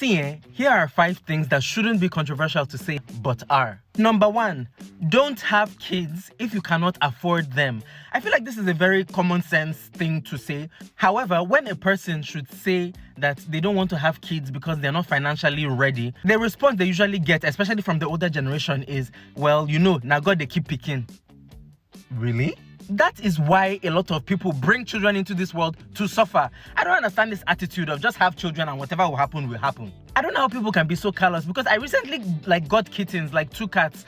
See, here are 5 things that shouldn't be controversial to say, but are. Number 1, don't have kids if you cannot afford them. I feel like this is a very common sense thing to say. However, when a person should say that they don't want to have kids because they're not financially ready, the response they usually get, especially from the older generation, is, well, now God they keep picking. Really? That is why a lot of people bring children into this world to suffer. I don't understand this attitude of just have children and whatever will happen will happen. I don't know how people can be so callous, because I recently got kittens, 2 cats,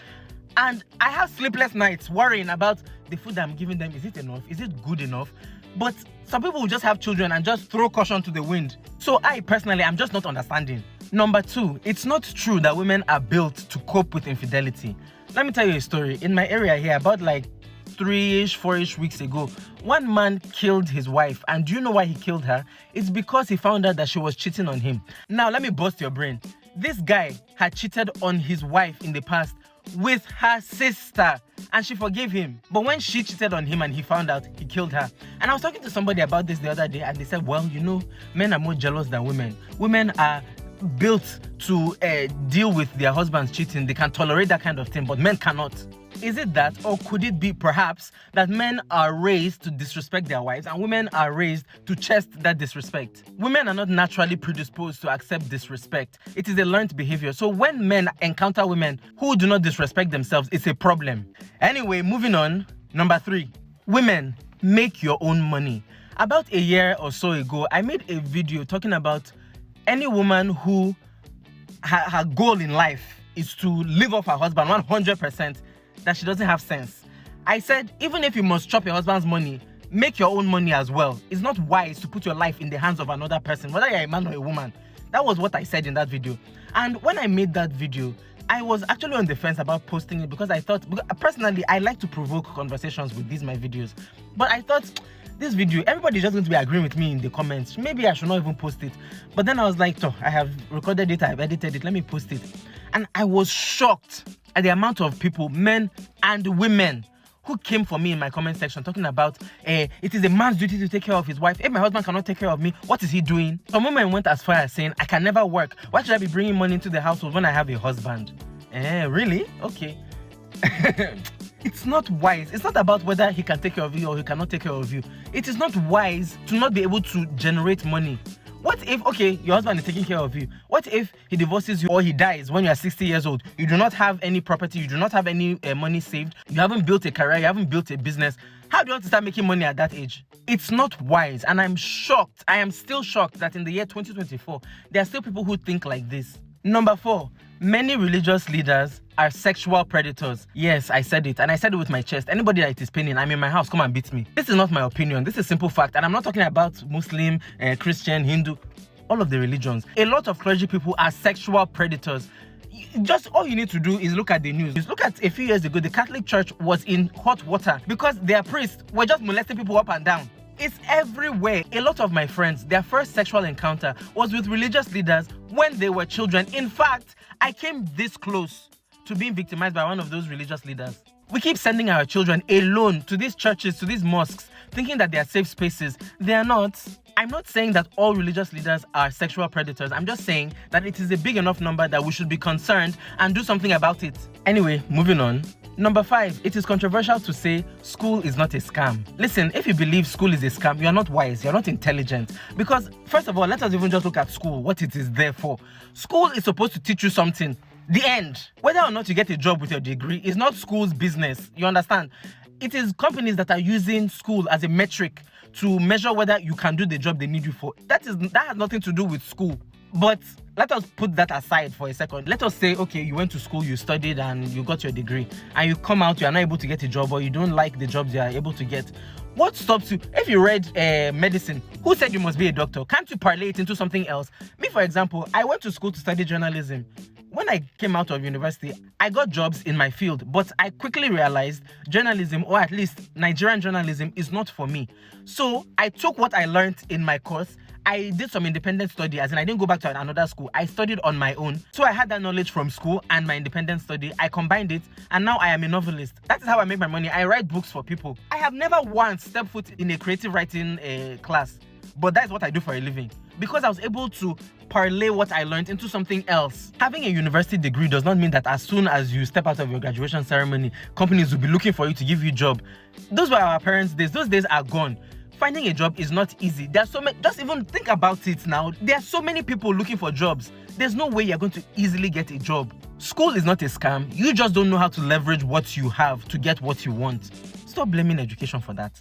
and I have sleepless nights worrying about the food I'm giving them. Is it enough? Is it good enough? But some people will just have children and just throw caution to the wind. So I personally, I'm just not understanding. Number 2, it's not true that women are built to cope with infidelity. Let me tell you a story. In my area here, about 3-ish, 4-ish weeks ago, one man killed his wife. And do you know why he killed her? It's because he found out that she was cheating on him. Now, let me bust your brain. This guy had cheated on his wife in the past with her sister, and she forgave him. But when she cheated on him and he found out, he killed her. And I was talking to somebody about this the other day, and they said, well, men are more jealous than women. Women are built to deal with their husbands cheating. They can tolerate that kind of thing, but men cannot. Is it that, or could it be perhaps that men are raised to disrespect their wives and women are raised to chest that disrespect? Women are not naturally predisposed to accept disrespect. It is a learned behavior. So when men encounter women who do not disrespect themselves, it's a problem. Anyway, moving on. Number 3, women, make your own money. About a year or so ago, I made a video talking about any woman who her goal in life is to live off her husband 100%, that she doesn't have sense. I said, even if you must chop your husband's money, make your own money as well. It's not wise to put your life in the hands of another person, whether you're a man or a woman. That was what I said in that video. And when I made that video, I was actually on the fence about posting it, because I thought, personally, I like to provoke conversations with my videos. But I thought, this video, everybody's just going to be agreeing with me in the comments. Maybe I should not even post it. But then I was like, I have recorded it, I've edited it, let me post it. And I was shocked at the amount of people, men and women, who came for me in my comment section talking about it is a man's duty to take care of his wife. If my husband cannot take care of me, what is he doing? Some women went as far as saying, I can never work. Why should I be bringing money into the household when I have a husband? Really? Okay. It's not wise. It's not about whether he can take care of you or he cannot take care of you. It is not wise to not be able to generate money. What if, your husband is taking care of you? What if he divorces you or he dies when you are 60 years old? You do not have any property, you do not have any money saved, you haven't built a career, you haven't built a business. How do you want to start making money at that age? It's not wise, and I'm shocked. I am still shocked that in the year 2024, there are still people who think like this. Number 4, many religious leaders are sexual predators. Yes, I said it, and I said it with my chest. Anybody that is paining, I'm in my house, come and beat me. This is not my opinion. This is simple fact, and I'm not talking about Muslim, Christian, Hindu, all of the religions. A lot of clergy people are sexual predators. Just all you need to do is look at the news. Look at a few years ago, the Catholic Church was in hot water because their priests were just molesting people up and down. It's everywhere. A lot of my friends, their first sexual encounter was with religious leaders when they were children. In fact, I came this close to being victimized by one of those religious leaders. We keep sending our children alone to these churches, to these mosques, thinking that they are safe spaces. They are not. I'm not saying that all religious leaders are sexual predators. I'm just saying that it is a big enough number that we should be concerned and do something about it. Anyway, moving on. Number 5, it is controversial to say school is not a scam. Listen, if you believe school is a scam, you're not wise, you're not intelligent. Because, first of all, let us even just look at school, what it is there for. School is supposed to teach you something. The end. Whether or not you get a job with your degree is not school's business. You understand? It is companies that are using school as a metric to measure whether you can do the job they need you for. That has nothing to do with school. But let us put that aside for a second. Let us say, okay, you went to school, you studied, and you got your degree, and you come out, you are not able to get a job, or you don't like the jobs you are able to get. What stops you? If you read medicine, who said you must be a doctor? Can't you parlay it into something else? Me, for example, I went to school to study journalism. When I came out of university, I got jobs in my field, but I quickly realized journalism, or at least Nigerian journalism, is not for me. So I took what I learned in my course. I did some independent study, as in I didn't go back to another school. I studied on my own. So I had that knowledge from school and my independent study. I combined it, and now I am a novelist. That is how I make my money. I write books for people. I have never once stepped foot in a creative writing class, but that's what I do for a living. because I was able to parlay what I learned into something else. Having a university degree does not mean that as soon as you step out of your graduation ceremony, companies will be looking for you to give you a job. Those were our parents' days. Those days are gone. Finding a job is not easy. There's so many, just even think about it now. There are so many people looking for jobs. There's no way you're going to easily get a job. School is not a scam. You just don't know how to leverage what you have to get what you want. Stop blaming education for that.